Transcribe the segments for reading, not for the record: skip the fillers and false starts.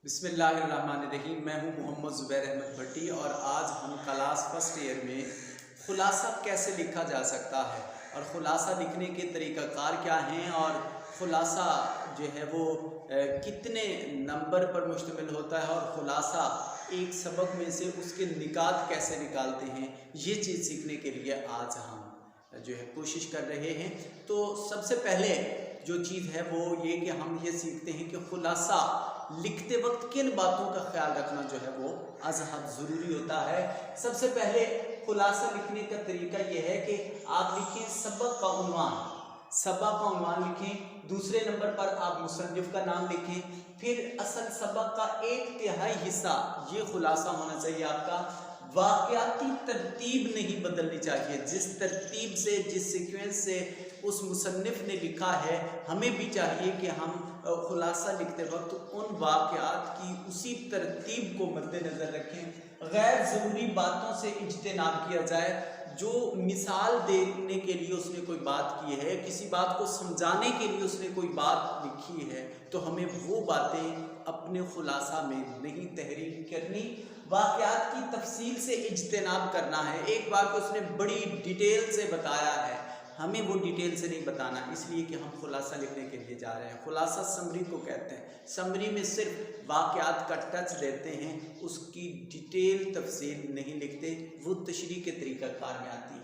बिस्मिल्लाहिर्रहमानिर्रहीम। मैं हूं मोहम्मद ज़ुबैर अहमद भट्टी और आज हम क्लास फर्स्ट ईयर में ख़ुलासा कैसे लिखा जा सकता है और ख़ुलासा लिखने के तरीक़ाकार क्या हैं और ख़ुलासा जो है वो कितने नंबर पर मुश्तमिल होता है और ख़ुलासा एक सबक में से उसके निकात कैसे निकालते हैं, ये चीज़ सीखने के लिए आज हम जो है कोशिश कर रहे हैं। तो सबसे पहले जो चीज़ है वो ये कि हम ये सीखते हैं कि ख़ुलासा लिखते वक्त किन बातों का ख्याल रखना जो है वो अज़हद ज़रूरी होता है। सबसे पहले ख़ुलासा लिखने का तरीका यह है कि आप लिखें सबक का उन्वान लिखें। दूसरे नंबर पर आप मुसन्निफ़ का नाम लिखें। फिर असल सबक का 1/3 हिस्सा ये ख़ुलासा होना चाहिए आपका। वाक़याती तरतीब नहीं बदलनी चाहिए। जिस तरतीब से, जिस सीक्वेंस से उस मुसन्निफ़ ने लिखा है, हमें भी चाहिए कि हम ख़ुलासा लिखते वक्त उन वाक़यात की उसी तरतीब को मद्देनज़र रखें। गैर ज़रूरी बातों से इज्तिनाब किया जाए। जो मिसाल देने के लिए उसने कोई बात की है, किसी बात को समझाने के लिए उसने कोई बात लिखी है, तो हमें वो बातें अपने ख़ुलासा में नहीं तहरीर करनी। वाक़यात की तफसील से इज्तिनाब करना है। एक बात को उसने बड़ी डिटेल से बताया है, हमें वो डिटेल से नहीं बताना, इसलिए कि हम ख़ुलासा लिखने के लिए जा रहे हैं। ख़ुलासा समरी को कहते हैं। समरी में सिर्फ वाक़यात का टच देते हैं, उसकी डिटेल तफसील नहीं लिखते, वो तशरीह के तरीक़ाकार में आती है।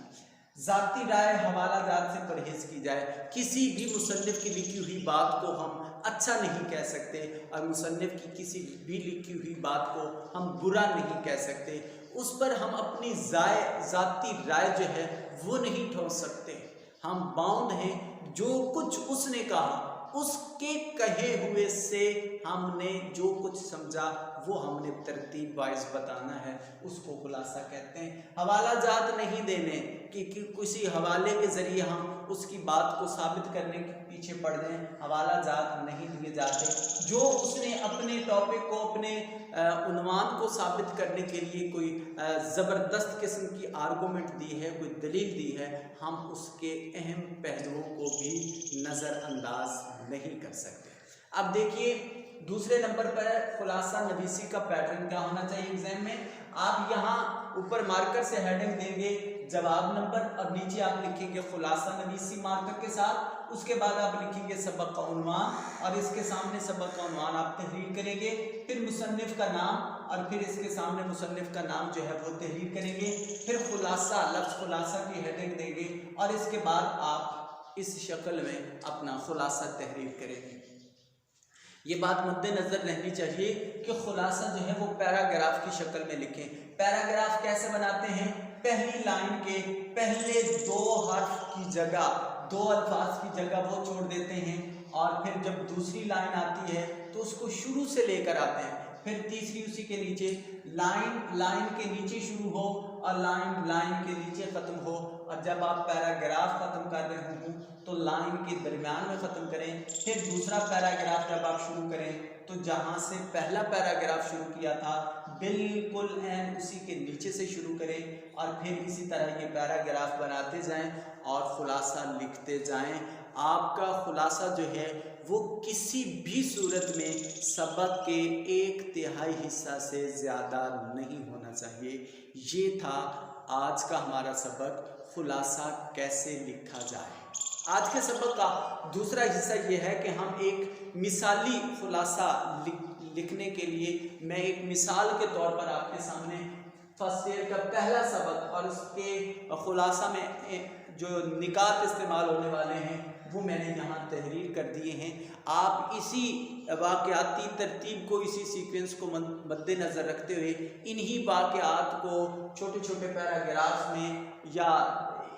ज़ाती राय हवाला जात से परहेज़ की जाए। किसी भी मुसन्निफ़ की लिखी हुई बात को हम अच्छा नहीं कह सकते और मुसन्निफ़ की किसी भी लिखी हुई बात को हम बुरा नहीं कह सकते। उस पर हम अपनी ज़ाती राय जो है वो नहीं ठोस सकते। हम बाउंड हैं। जो कुछ उसने कहा, उसके कहे हुए से हमने जो कुछ समझा वो हमने तरतीब वाइज बताना है, उसको ख़ुलासा कहते हैं। हवाला जात नहीं देने कि किसी हवाले के ज़रिए हम उसकी बात को साबित करने के पीछे पड़ जाएं, हवाला जात नहीं दिए जाते। जो उसने अपने टॉपिक को, अपने उन्वान को साबित करने के लिए कोई ज़बरदस्त किस्म की आर्गूमेंट दी है, कोई दलील दी है, हम उसके अहम पहलुओं को भी नज़रअंदाज नहीं कर सकते। अब देखिए दूसरे नंबर पर ख़ुलासा नवीसी का पैटर्न क्या होना चाहिए एग्जाम में। आप यहाँ ऊपर मार्कर से हेडिंग देंगे जवाब नंबर और नीचे आप लिखेंगे ख़ुलासा नवीसी मार्कर के साथ। उसके बाद आप लिखेंगे सबक का उन्वान और इसके सामने सबक का उन्वान आप तहरीर करेंगे। फिर मुसन्निफ़ का नाम और फिर इसके सामने मुसन्निफ़ का नाम जो है वो तहरीर करेंगे। फिर ख़ुलासा, लफ्ज़ ख़ुलासा की हेडिंग देंगे और इसके बाद आप इस शक्ल में अपना ख़ुलासा तहरीर करेंगे। ये बात मद्देनज़र रहनी चाहिए कि ख़ुलासा जो है वो पैराग्राफ की शक्ल में लिखें। पैराग्राफ कैसे बनाते हैं? पहली लाइन के पहले 2 हर्फ की जगह, 2 अल्फाज की जगह वो छोड़ देते हैं और फिर जब दूसरी लाइन आती है तो उसको शुरू से लेकर आते हैं। फिर तीसरी उसी के नीचे, लाइन के नीचे शुरू हो और लाइन के नीचे ख़त्म हो। और जब आप पैराग्राफ ख़त्म कर रहे हों तो लाइन के दरमियान में ख़त्म करें। फिर दूसरा पैराग्राफ जब आप शुरू करें तो जहाँ से पहला पैराग्राफ शुरू किया था बिल्कुल उसी के नीचे से शुरू करें और फिर इसी तरह ये पैराग्राफ बनाते जाएं और ख़ुलासा लिखते जाएं। आपका ख़ुलासा जो है वो किसी भी सूरत में सबक के 1/3 हिस्सा से ज़्यादा नहीं होना चाहिए। ये था आज का हमारा सबक, ख़ुलासा कैसे लिखा जाए। आज के सबक का दूसरा हिस्सा ये है कि हम एक मिसाली ख़ुलासा लिखने के लिए मैं एक मिसाल के तौर पर आपके सामने फर्स्ट ईयर का पहला सबक और उसके ख़ुलासा में जो निकात इस्तेमाल होने वाले हैं वो मैंने यहाँ तहरीर कर दिए हैं। आप इसी वाक़याती तरतीब को, इसी सीक्वेंस को मद्देनज़र रखते हुए इन्हीं वाक़यात को छोटे छोटे पैराग्राफ में या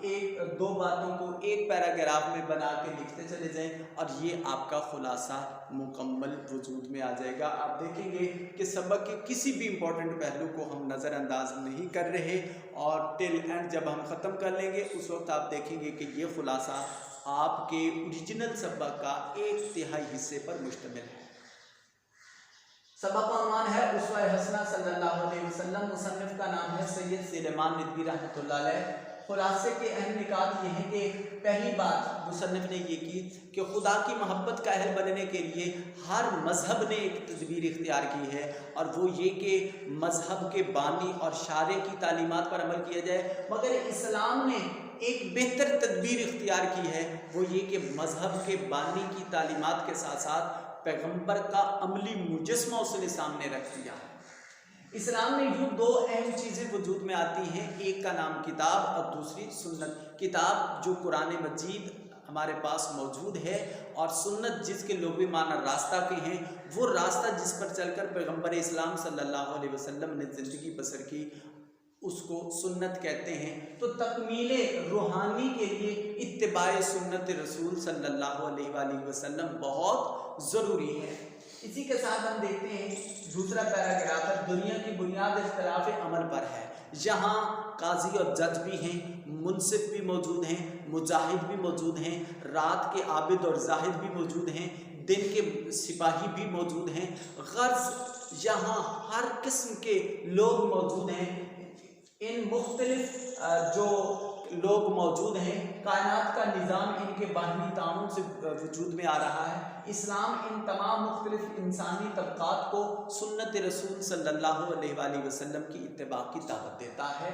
1-2 बातों को एक पैराग्राफ में बना के लिखते चले जाएं और ये आपका ख़ुलासा मुकम्मल वजूद में आ जाएगा। आप देखेंगे कि सबक के किसी भी इम्पोर्टेंट पहलू को हम नज़रअंदाज नहीं कर रहे और टिल एंड जब हम ख़त्म कर लेंगे उस वक्त आप देखेंगे कि ये ख़ुलासा आपके ओरिजिनल सबक का 1/3 हिस्से पर मुश्तमिल है। सबक का उन्वान है उस्वा हसना सल्लल्लाहु अलैहि वसल्लम। मुसन्निफ़ का नाम है सैयद सुलेमान रिज़वी रहमतुल्लाह अलैह। खुलासे के अहम निकात ये हैं कि पहली बात मुसन्निफ ने ये की कि खुदा की मोहब्बत का अहल बनने के लिए हर मज़हब ने एक तदबीर इख्तियार की है, और वो ये कि मज़हब के बानी और शारे की तालीमात पर अमल किया जाए। मगर इस्लाम ने एक बेहतर तदबीर इख्तियार की है, वो ये कि मज़हब के बानी की तालीमात के साथ साथ पैगंबर का अमली मुजस्मा उसने सामने रख दिया। इस्लाम में यूँ दो अहम चीज़ें वजूद में आती हैं, एक का नाम किताब और दूसरी सुन्नत। किताब जो कुरान मजीद हमारे पास मौजूद है, और सुन्नत जिसके लुग़वी माना रास्ता के हैं, वो रास्ता जिस पर चलकर पैगंबर इस्लाम सल्लल्लाहु अलैहि वसल्लम ने ज़िंदगी बसर की, उसको सुन्नत कहते हैं। तो तकमीले रूहानी के लिए इत्तिबाए सुन्नत रसूल सल्लल्लाहु अलैहि वसल्लम बहुत ज़रूरी है। इसी के साथ हम देखते हैं दूसरा पैराग्राफ है, दुनिया की बुनियाद इख्तिलाफ अमल पर है। यहाँ काजी और जज भी हैं, मुनसिफ भी मौजूद हैं, मुजाहिद भी मौजूद हैं, रात के आबिद और जाहिद भी मौजूद हैं, दिन के सिपाही भी मौजूद हैं। गर्ज यहाँ हर किस्म के लोग मौजूद हैं। इन मुख्तलिफ जो लोग मौजूद हैं, कायनात का निज़ाम इनके बाहमी ताउन से वजूद में आ रहा है। इस्लाम इन तमाम मुख्तलिफ इंसानी तबक़ात को सुन्नत रसूल सल्लल्लाहु अलैहि वसल्लम की इत्तिबा की दावत देता है।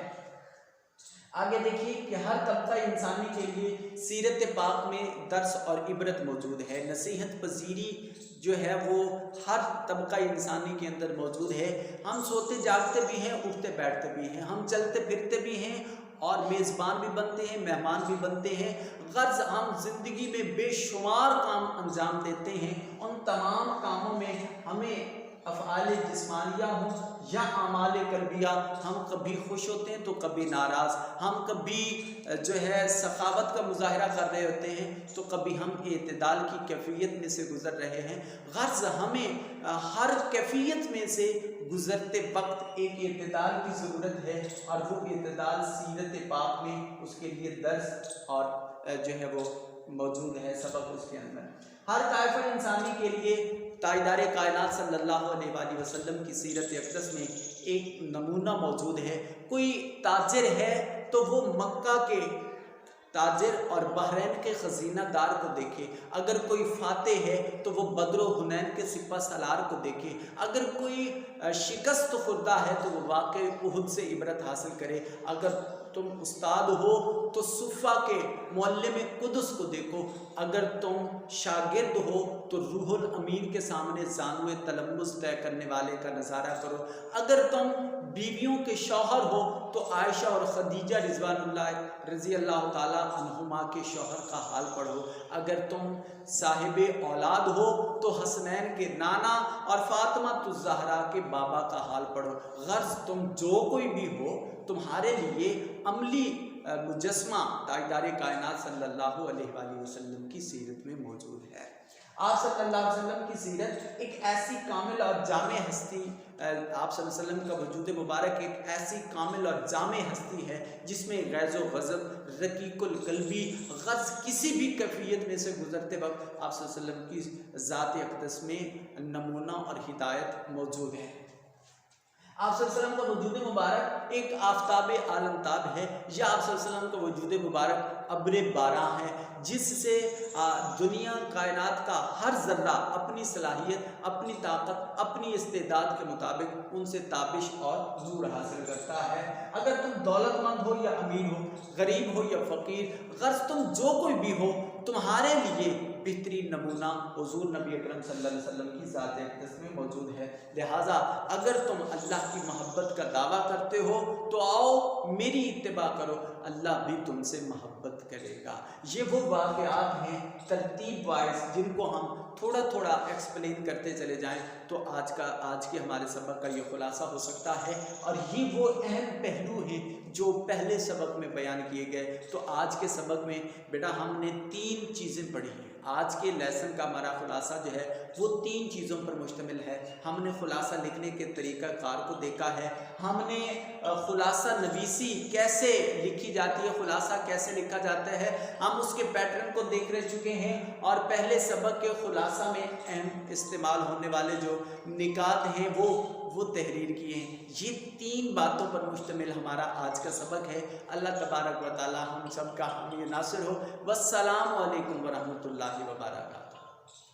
आगे देखिए कि हर तबका इंसानी के लिए सीरत पाक में दर्स और इबरत मौजूद है। नसीहत पजीरी जो है वो हर तबका इंसानी के अंदर मौजूद है। हम सोते जागते भी हैं, उठते बैठते भी हैं, हम चलते फिरते भी हैं और मेज़बान भी बनते हैं, मेहमान भी बनते हैं। गर्ज हम ज़िंदगी में बेशुमार काम अंजाम देते हैं। उन तमाम कामों में हमें अफ़आल जिस्मानिया हो या आमाल कल्बिया, हम कभी खुश होते हैं तो कभी नाराज़, हम कभी जो है सखावत का मुजाहरा कर रहे होते हैं तो कभी हम एतदाल की कैफियत में से गुज़र रहे हैं। गर्ज हमें हर कैफियत में से गुज़रते वक्त एक एतदाल की ज़रूरत है, और वो एतदाल सीरत पाक में उसके लिए दर्स और जो है वो मौजूद है, सबक उसके अंदर। हर कायफा इंसानी के लिए ताजदार कायनात सल्लल्लाहु अलैहि वसल्लम की सीरत अक़दस में एक नमूना मौजूद है। कोई ताजिर है तो वो मक्का के ताजिर और बहरैन के खजीनादार को देखे, अगर कोई फातेह है तो वो बद्र हुनैन के सिपा सालार को देखे, अगर कोई शिकस्त खुर्दा है तो वो वाक़ई उहुद से इबरत हासिल करे, अगर तुम उस्ताद हो तो सुफ़ा के मुअल्लिम कुदस को देखो, अगर तुम शागिर्द हो तो रूहुल अमीन के सामने ज़ानुए तलम्मुस तय करने वाले का नज़ारा करो, अगर तुम बीवियों के शौहर हो तो आयशा और खदीजा रज़ी अल्लाह ताला अन्हुमा के शौहर का हाल पढ़ो, अगर तुम साहिबे औलाद हो तो हसनैन के नाना और फातिमा ज़हरा के बाबा का हाल पढ़ो। गर्ज तुम जो कोई भी हो, तुम्हारे लिए अमली मुजस्मा ताजदार कायनात सल्लल्लाहु अलैहि वसल्लम की सीरत में मौजूद है। आप सल्लल्लाहु अलैहि वसल्लम की सीरत एक ऐसी कामिल और जामे हस्ती, आप सल्लल्लाहु अलैहि वसल्लम का वजूद मुबारक एक ऐसी कामिल और जामे हस्ती है जिसमें गैज़ व गज़ब, रकीकुल कल्बी, गज़ किसी भी कैफियत में से गुजरते वक्त आप सल्लल्लाहु अलैहि वसल्लम की ज़ात अक़दस में नमूना और हिदायत मौजूद है। आप सल्लल्लाहु अलैहि वसल्लम का वजूद मुबारक एक आफताब आलमताब है, या आप सल्लल्लाहु अलैहि वसल्लम का वजूद मुबारक अब्र बारा है, जिससे दुनिया कायनात का हर ज़र्रा अपनी सलाहियत, अपनी ताकत, अपनी इस्तेदाद के मुताबिक उनसे ताबिश और नूर हासिल करता है। अगर तुम दौलतमंद हो या अमीर हो, गरीब हो या फ़कीर, गर्ज तुम जो कोई भी हो, तुम्हारे लिए बेहतरीन नमूना हुज़ूर नबी अकरम सल्लल्लाहु अलैहि वसल्लम की ज़ात अक़दस में मौजूद है। लिहाजा अगर तुम अल्लाह की मोहब्बत का दावा करते हो तो आओ मेरी इत्तिबा करो, अल्लाह भी तुमसे मोहब्बत करेगा। ये वो वाक़यात हैं तरतीब वाइज जिनको हम थोड़ा थोड़ा एक्सप्लेन करते चले जाएं तो आज के हमारे सबक का ये खुलासा हो सकता है, और ये वो अहम पहलू हैं जो पहले सबक में बयान किए गए। तो आज के सबक में बेटा हमने 3 चीज़ें पढ़ी हैं। आज के लेसन का हमारा खुलासा जो है वो 3 चीज़ों पर मुश्तमिल है। हमने खुलासा लिखने के तरीक़ाकार को देखा है, हमने खुलासा नवीसी कैसे लिखी जाती है, खुलासा कैसे लिखा जाता है, हम उसके पैटर्न को देख रह चुके हैं, और पहले सबक के खुलासा में अहम इस्तेमाल होने वाले जो निकात हैं वो तहरीर किए हैं। ये 3 बातों पर मुश्तमिल हमारा आज का सबक है। अल्लाह तबारक व तआला हम सब का हामी नासिर हो। वस्सलामु अलैकुम व रहमतुल्लाहि व बरकातुहू।